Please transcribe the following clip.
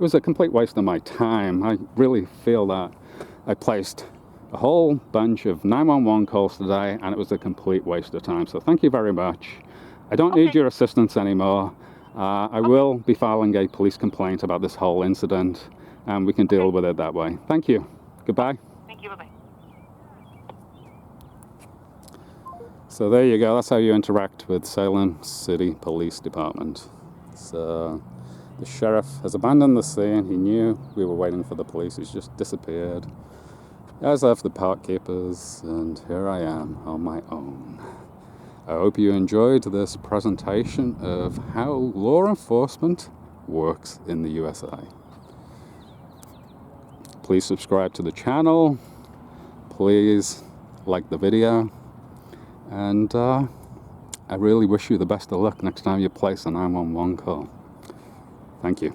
it was a complete waste of my time. I really feel that I placed a whole bunch of 911 calls today, and it was a complete waste of time. So thank you very much. I don't need your assistance anymore. I will be filing a police complaint about this whole incident, and we can deal with it that way. Thank you. Goodbye. Thank you. Bye-bye. So there you go. That's how you interact with Salem City Police Department. So the sheriff has abandoned the scene. He knew we were waiting for the police. He's just disappeared, as have the park keepers, and here I am on my own. I hope you enjoyed this presentation of how law enforcement works in the USA. Please subscribe to the channel. Please like the video. And I really wish you the best of luck next time you place a 911 call. Thank you.